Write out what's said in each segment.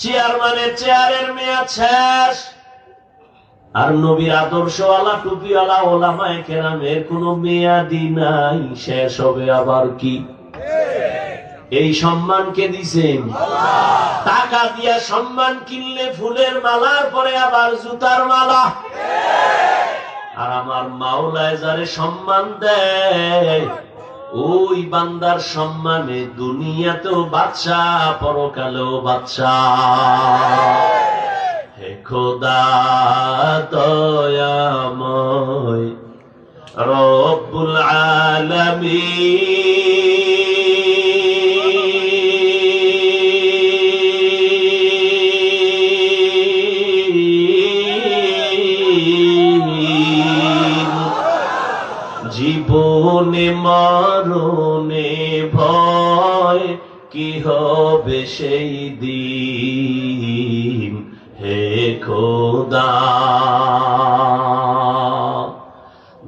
চেয়ারম্যানের চেয়ারের মেয়াদ শেষ, আর নবীর আদর্শওয়ালা টুপিওয়ালা ওলামায়ে কেরামের কোন মেয়াদি নাই, শেষ হবে আবার কি? এই সম্মান কে দিছেন? টাকা দিয়া সম্মান কিনলে ফুলের মালার পরে আবার জুতার মালা। আর আমার মাওলায় যারে সম্মান দেয়, ওই বান্দার সম্মানে দুনিয়াতেও বাদশাহ, পরকালেও বাদশাহ। হে খোদা দয়াময় রব্বুল আলামিন, জীবনে মরণে ভয় কি হবে সেই দিন, হে খোদা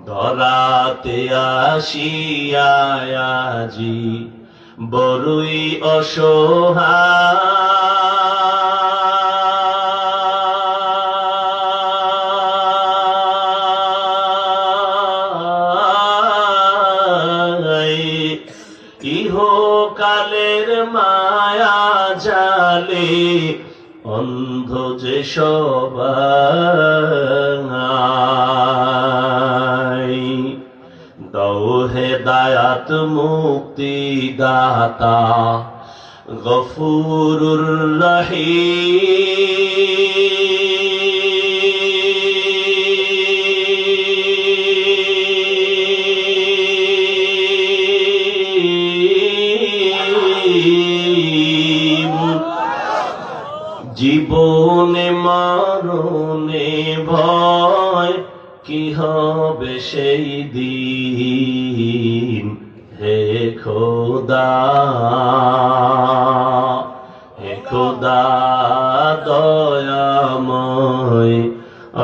ধরাতে আসিয়া আজি বড়ই অসহায়, ইহকালের মায়া জালে অন্ধ যে সবাই। দাও হেদায়াত মুক্তি দাতা গফুরুর রহিম, জীবনে মরণে ভয় কি হবে সেই দিন, হে খোদা হে খোদা দয়াময়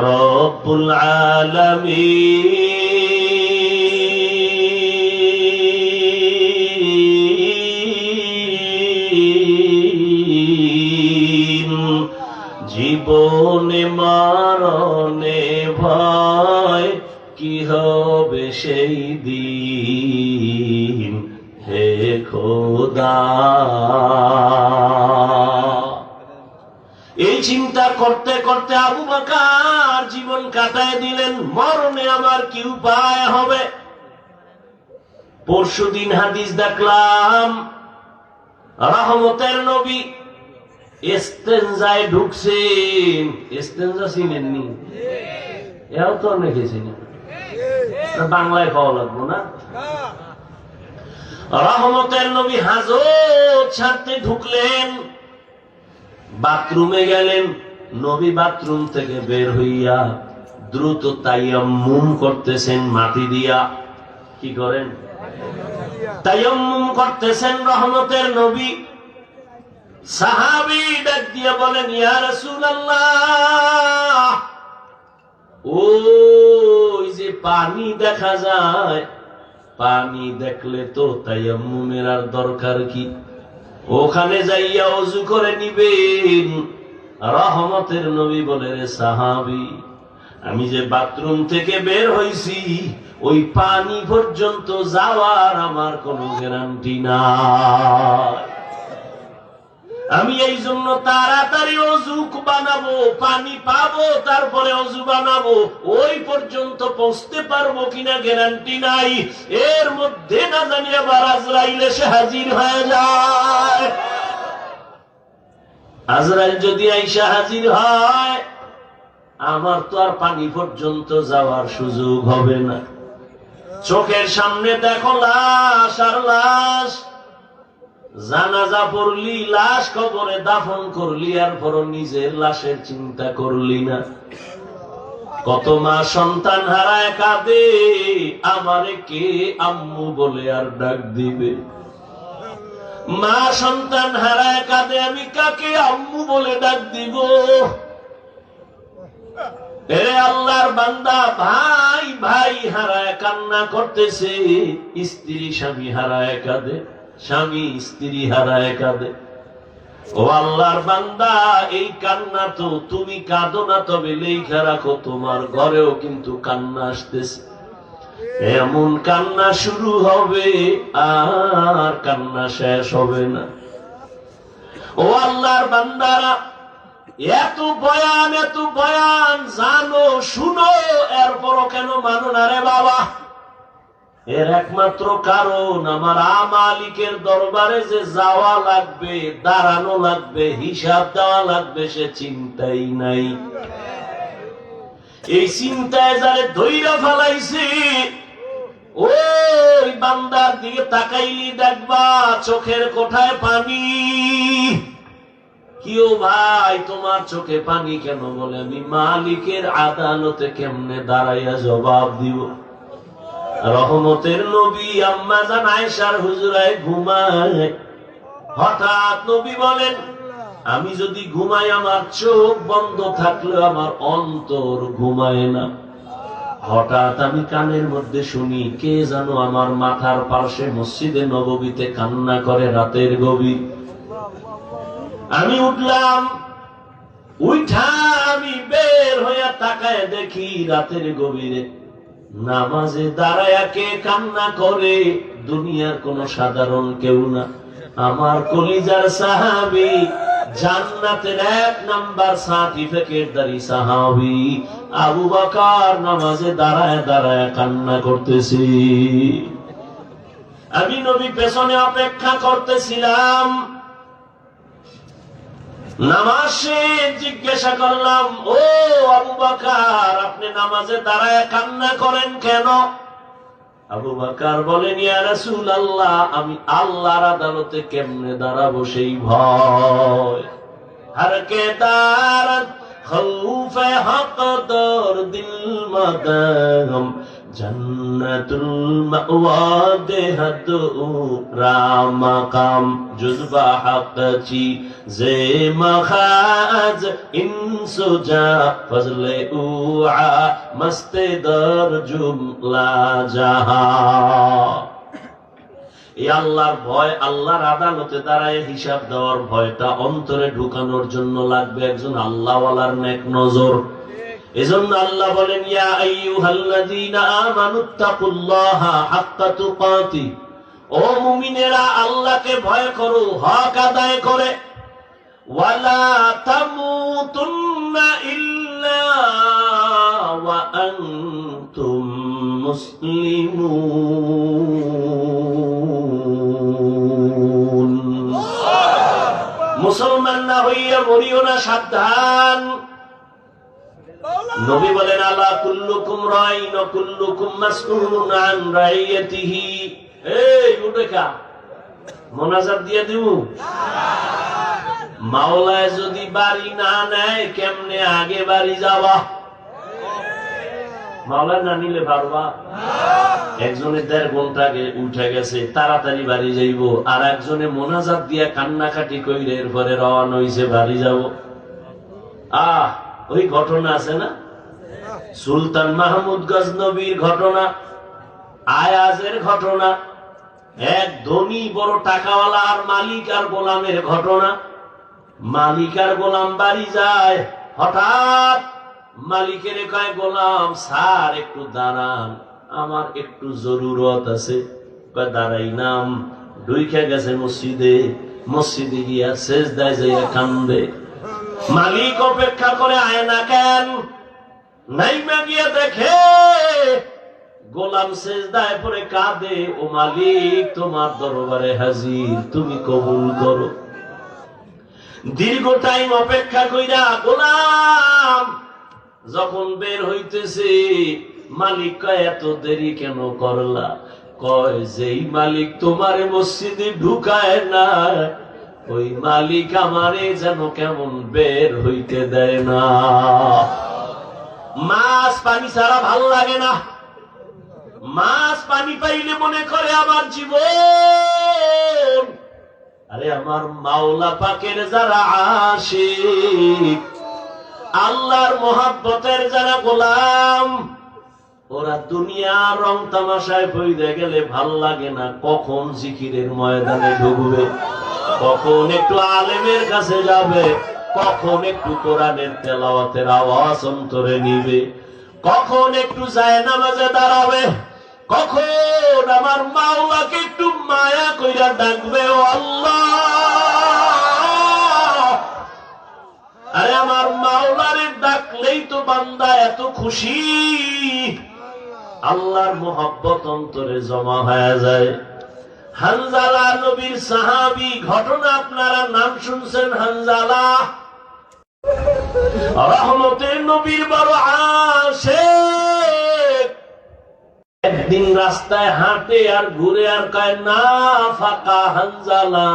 রব্বুল আলামিন, জীবনে মরণে ভয় কি হবে সেই দিন, হে খোদা। এই চিন্তা করতে করতে আবু বকর জীবন কাটায় দিলেন। মরণে আমার কি উপায় হবে? পরশুদিন হাদিস দেখলাম, রহমতের নবী ইস্তেনজায় ঢুকছেন। ইস্তেনজা চিনেননি? এও তো অনেকে চিনেন, বাংলায় খাওয়া লাগবো না। রহমতের নবী হাজত ছাড়তে ঢুকলেন, বাথরুমে গেলেন। নবী বাথরুম থেকে বের হইয়া দ্রুত তায়াম্মুম করতেছেন মাটি দিয়া। কি করেন? তায়াম্মুম করতেছেন রহমতের নবী। সাহাবী ডাক দিয়ে বলেন, ইয়া রাসূলুল্লাহ, ওই যে পানি দেখা যায়, পানি দেখলে তো তায়াম্মুমের আর দরকার কি? ওখানে যাইয়া ওযু করে নিবেন। রহমতের নবী বলে, রে সাহাবী, আমি যে বাথরুম থেকে বের হইছি, ওই পানি পর্যন্ত যাওয়ার আমার কোনো গ্যারান্টি নাই। আমি এই জন্য তাড়াতাড়ি অজু বানাবো, পানি পাবো, তারপরে অজু বানাবো। ওই পর্যন্ত পৌঁছতে পারবো কিনা গ্যারান্টি নাই। এর মধ্যে না জানি আবার আজরাইল এসে হাজির হয়ে যায়। আজরাইল যদি আইসা হাজির হয়, আমার তো আর পানি পর্যন্ত যাওয়ার সুযোগ হবে না। চোখের সামনে দেখো লাশ আর লাশ। জানাজা পড়লি, লাশ কবরে দাফন করলি, আর পর নিজের লাশের চিন্তা করলি না। কত মা সন্তান হারায় কাঁদে, আমারে কে আম্মু বলে আর ডাক দিবে? মা সন্তান হারায় কাঁদে, আমি কাকে আম্মু বলে ডাক দিব? এরে আল্লাহর বান্দা, ভাই ভাই হারায় কান্না করতেছে, স্ত্রী স্বামী হারায় কাঁদে, স্বামী স্ত্রী হারায় কাঁদে। ও আল্লাহর বান্দা, এই কান্না তো তুমি কাঁদো না, তবে লেখা রাখো তোমার ঘরেও কিন্তু কান্না আসতেছে। এমন কান্না শুরু হবে আর কান্না শেষ হবে না। ও আল্লাহর বান্দারা, এত বয়ান জানো, শুনো, এরপরও কেন মানো না রে বাবা? এর একমাত্র কারণ, আমার মালিকের দরবারে যে যাওয়া লাগবে, দাঁড়ানো লাগবে, হিসাব দেওয়া লাগবে, সে চিন্তাই নাই। এই চিন্তায় যারে ধৈর্য ফেলাইছে, ওই বান্দার দিকে তাকাইলি দেখবা চোখের কোঠায় পানি। কিও ভাই, তোমার চোখে পানি কেন? বলে আমি মালিকের আদালতে কেমনে দাঁড়াইয়া জবাব দিব। রহমতের নবী আম্মা জান আয়েশার হুজরায় ঘুমায়। হঠাৎ নবী বলেন, আমি যদি ঘুমাই, আমার চোখ বন্ধ থাকলে আমার অন্তর ঘুমায় না। হঠাৎ আমি কানের মধ্যে শুনি, কে জানো আমার মাথার পাশে মসজিদে নববীতে কান্না করে রাতের গভীর। আমি উঠলাম, উঠা আমি বের হইয়া তাকায় দেখি রাতের গভীরে নামাজে দাঁড়ায়া কে কান্না করে? দুনিয়ার কোন সাধারণ কেউ না, আমার কলিজার সাহাবী, জান্নাতের 1 নাম্বার সার্টিফিকেটধারী সাহাবী আবু বকর নামাজে দাঁড়ায় দাঁড়ায় কান্না করতেছি। আমি নবী পেছনে অপেক্ষা করতেছিলাম। নামাজে জিজ্ঞাসা করলাম, ও আবু বকর, আপনি নামাজে দাঁড়ায় কান্না করেন কেন? আবু বকর বলেন, ইয়া রাসূলুল্লাহ, আমি আল্লাহর আদালতে কেমনে দাঁড়াবো সেই ভয়। হর কে দারত খৌফে হক দর দিল মদম, জন্নতুল মাওয়া দেহত রামাকাম, জুজবা হক চি জে মখাজ ইনসুজা ফজলে উআ মস্তে দর জুমলা জাহা। এই আল্লাহর ভয়, আল্লাহর আদালতে দাঁড়ায় হিসাব দেওয়ার ভয়টা অন্তরে ঢুকানোর জন্য লাগবে একজন আল্লাহওয়ালার নেক নজর। এজন্য আল্লাহ বলেন, ইয়া আইয়ুহাল্লাযীনা আমানুত্তাকুল্লাহা হাক্কা তুকাতি, ও মুমিনেরা আল্লাহকে ভয় করো হক আদায় করে। ওয়ালা তামুতুন্না ইল্লা ওয়া আনতুম মুসলিমুন। মুসলমান না হইয়া মরিও না, সাবধান। নবী বলেন, আলা কুল্লুকুম রাইন ওয়া কুল্লুকুম মাসউলুন আন রাইয়াতিহি। এই উঠেকা মোনাজাত দিয়ে দিব। মাওলায় যদি বাড়ি না নেয়, কেমনে আগে বাড়ি যাবা? মাওলায় না নিলে পারবা? একজনে 1.5 ঘন্টা আগে উঠে গেছে, তাড়াতাড়ি বাড়ি যাইব, আর একজনে মোনাজাত দিয়া কান্নাকাটি কইরে এরপরে রওনা হইছে বাড়ি যাব। ওই ঘটনা আছে না, সুলতান মাহমুদ গজনবীর ঘটনা, আয়াজের ঘটনা, এক ধনী বড় টাকাওয়ালা আর মালিক আর গোলামের ঘটনা। মালিক আর গোলাম বাড়ি যায়, হঠাৎ মালিকের কয়, গোলাম স্যার একটু দাঁড়ান, আমার একটু জরুরত আছে। দাঁড়াই নাম, ঢুইকা গেছে মসজিদে, মসজিদে গিয়া সেজদায় যাইয়া কান্দে। মালিক অপেক্ষা করে, আয় না কেন? নাইমা গিয়া দেখে গোলাম সেজদায় পড়ে কাঁদে, ও মালিক তোমার দরবারে হাজির, তুমি কবুল করো। দীর্ঘ টাইম অপেক্ষা কইরা গোলাম যখন বের হইতেছে, মালিক কয়, এত দেরি কেন করলা? কয়, যেই মালিক তোমারে মসজিদে ঢুকায় না, ওই মালিক আমারে যেন কেমন বের হইতে দেয় না। মাছ পানি ছাড়া ভাল লাগে না, মাছ পানি পাইলে মনে করে আমার জীবন। আরে আমার মাওলা পাকের যারা আশিক, আল্লাহর মহব্বতের যারা গোলাম, ওরা দুনিয়ার রং তামাশায় পইড়ে গেলে ভাল লাগে না, কখন জিকিরের ময়দানে ঢুকবে। কখন একটু আলেমের কাছে যাবে, কখন একটু কোরআনের তেলাওয়াতের আওয়াজ অন্তরে নিবে, কখন একটু জায়নামাজে দাঁড়াবে, কখন আমার মাওলাকে একটু মায়া কইরা ডাকবে, ও আল্লাহ। আরে আমার মাওলারে ডাকলেই তো বান্দা এত খুশি, আল্লাহর মোহাব্বত অন্তরে জমা হয়ে যায়। হানজালা নবীর সাহাবী, ঘটনা আপনারা নাম শুনছেন। হানজালা রহমতের নবীর বড় আশিক। একদিন রাস্তায় হাঁটে আর ঘুরে আর কয়, না ফাকা হানজালা,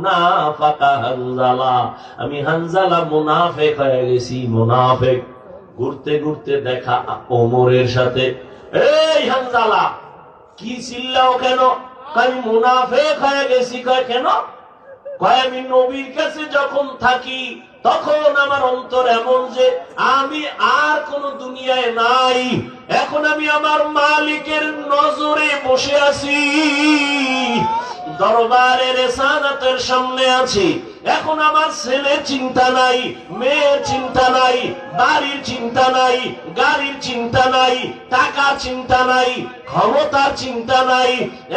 না ফাকা হানজালা, আমি হানজালা মুনাফিক হয়ে গেছি, মুনাফিক। ঘুরতে ঘুরতে দেখা ওমরের সাথে। এই হানজালা, কি চিল্লাও কেন? আমি মুনাফিক হয়ে গেছি। কয় কেন? কয় আমি নবীর কাছে যখন থাকি তখন আমার অন্তর এমন যে আমি আর কোন দুনিয়ায় নাই, এখন আমি আমার মালিকের নজরে বসে আছি, দরবারের এসানাতের সামনে আছি। এখন আমার ছেলের চিন্তা নাই, মেয়ের চিন্তা নাই, বাড়ির চিন্তা নাই, গাড়ির চিন্তা নাই, টাকার চিন্তা নাই, ক্ষমতার চিন্তা নাই।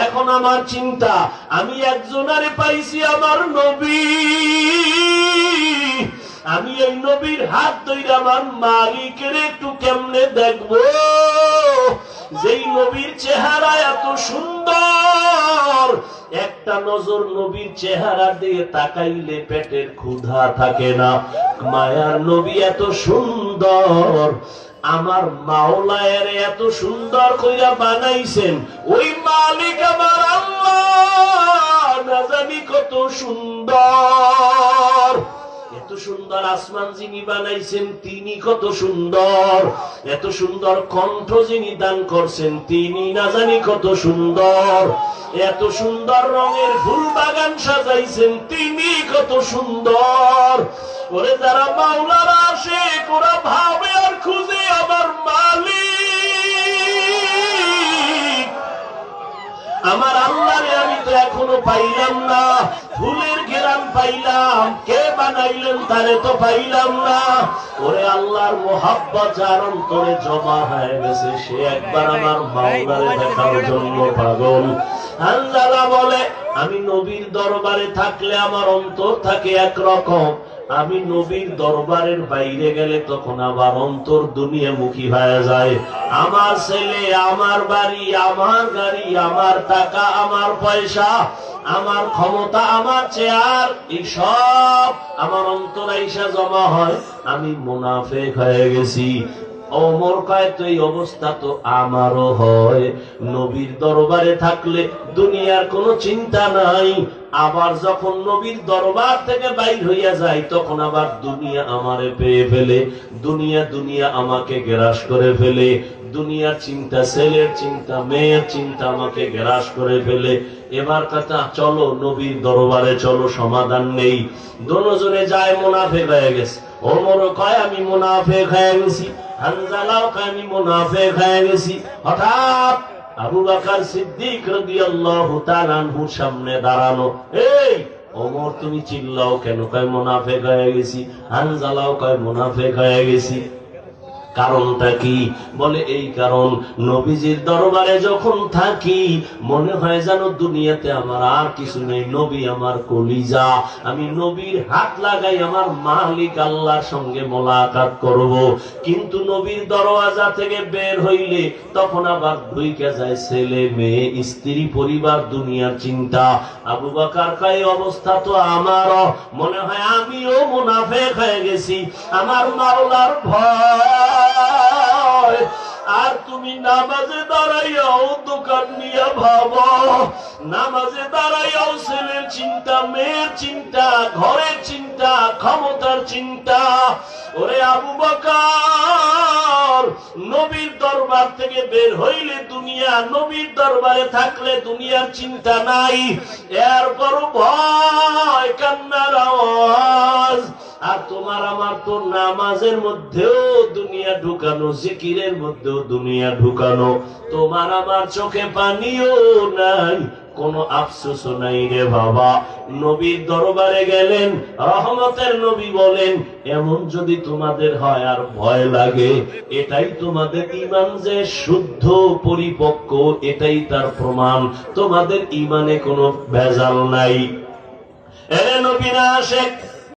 এখন আমার চিন্তা, আমি একজনারে পাইছি, আমার নবী। আমি এই নবীর হাত ধরে আমার মালিকের একটু কেমনে দেখবো, যেই নবীর চেহারা এত সুন্দর, একটা নজর নবীর চেহারা দিয়ে তাকাইলে পেটের ক্ষুধা থাকে না। মায়ার নবী এত সুন্দর, আমার মাওলায়ের এত সুন্দর কইরা বানাইছেন, ওই মালিক আমার আল্লাহ না জানি কত সুন্দর। এত সুন্দর আসমান যিনি বানাইছেন তিনি কত সুন্দর, এত সুন্দর কণ্ঠ যিনি দান করছেন তিনি না জানি কত সুন্দর, এত সুন্দর রঙের ফুল বাগান সাজাইছেন তিনি কত সুন্দর। ওরে যারা মাওলার আশিক ওরা ভাবে আর খুঁজে আমার মালিক, আমার আল্লাহরে আমি তো এখনো পাইলাম না। ফুলের ঘেরান পাইলাম, কে বানাইলেন তারে তো পাইলাম না। ওরে আল্লাহর মোহাব্বত যার অন্তরে জমা হয়ে গেছে, সে একবার আমার মাওলারে দেখার জন্য পাগল। হানজালা বলে, আমি নবীর দরবারে থাকলে আমার অন্তর থাকে একরকম, আমি নবীর দরবারের বাইরে গেলে তখন আবার অন্তর দুনিয়ামুখী হয়ে যায়। আমার ছেলে, আমার বাড়ি, আমার গাড়ি, আমার টাকা, আমার পয়সা, আমার ক্ষমতা, আমার চেয়ার, এই সব আমার অন্তর আইসা জমা হয়, আমি মুনাফিক হয়ে গেছি। ওমর কয়, তো এই অবস্থা তো আমারও হয়। নবীর দরবারে থাকলে দুনিয়ার কোনো চিন্তা নাই, আবার যখন নবীর দরবার থেকে বাইর হইয়া যায় তখন আবার দুনিয়া আমারে পেয়ে ফেলে, দুনিয়া দুনিয়া আমাকে গ্রাস করে ফেলে, দুনিয়ার চিন্তা, ছেলের চিন্তা, মেয়ের চিন্তা আমাকে গ্রাস করে ফেলে। এবার কথা, চলো নবীর দরবারে চলো, সমাধান নেই। দুজনে যায়, মুনাফিক হয়ে গেছে। ওমরও কয় আমি মুনাফিক হয়ে গেছি, হানজালাও কয় আমি মুনাফিক হয়ে গেছি। হঠাৎ আবু বকর সিদ্দিক রাদিয়াল্লাহু তাআলা আনহুর সামনে দাঁড়ানো। এই ওমর, তুমি চিল্লাও কেন? কয় মুনাফিক হয়ে গেছি। হানজালাও কয় মুনাফিক হয়ে গেছি। কারণটা কি? বলে এই কারণ, নবীজির দরবারে যখন থাকি মনে হয় যেন দুনিয়াতে আমার আর কিছু নেই, নবী আমার কলিজা, আমি নবীর হাত লাগাই আমার মালিক আল্লাহর সঙ্গে মোলাকাত করব। কিন্তু নবীর দরওয়াজা থেকে বের হইলে তখন আবার ঢুইকা যায় ছেলে, মেয়ে, স্ত্রী, পরিবার, দুনিয়ার চিন্তা। আবু বকর কয়, অবস্থা তো আমারও, মনে হয় আমিও মুনাফিক হয়ে গেছি, আমার মাওলার ভয়। আর তুমি নামাজে দাঁড়াইয়াও দোকান নিয়ে ভাবো, নামাজে দাঁড়াইয়াও ছেলের চিন্তা, মেয়ের চিন্তা, ঘরের চিন্তা, ক্ষমতার চিন্তা। ওরে আবু বকর, নবীর দরবার থেকে বের হইলে দুনিয়া, নবীর দরবারে থাকলে দুনিয়ার চিন্তা নাই, এরপরও ভয়, কান্নার আওয়াজ। আর তোমার আমার তো নামাজের মধ্যেও দুনিয়া ঢুকানো, জিকিরের মধ্যেও দুনিয়া ঢুকানো, তোমার আমার চোখে পানিও নাই, কোনো আফসোস নাই রে বাবা। নবীর দরবারে গেলেন, রহমতের নবী বলেন, এমন যদি তোমাদের হয় আর ভয় লাগে, এটাই তোমাদের ঈমান যে শুদ্ধ পরিপক্ক, এটাই তার প্রমাণ, তোমাদের ঈমানে কোনো ভেজাল নাই। এরে নবীরা আশেক,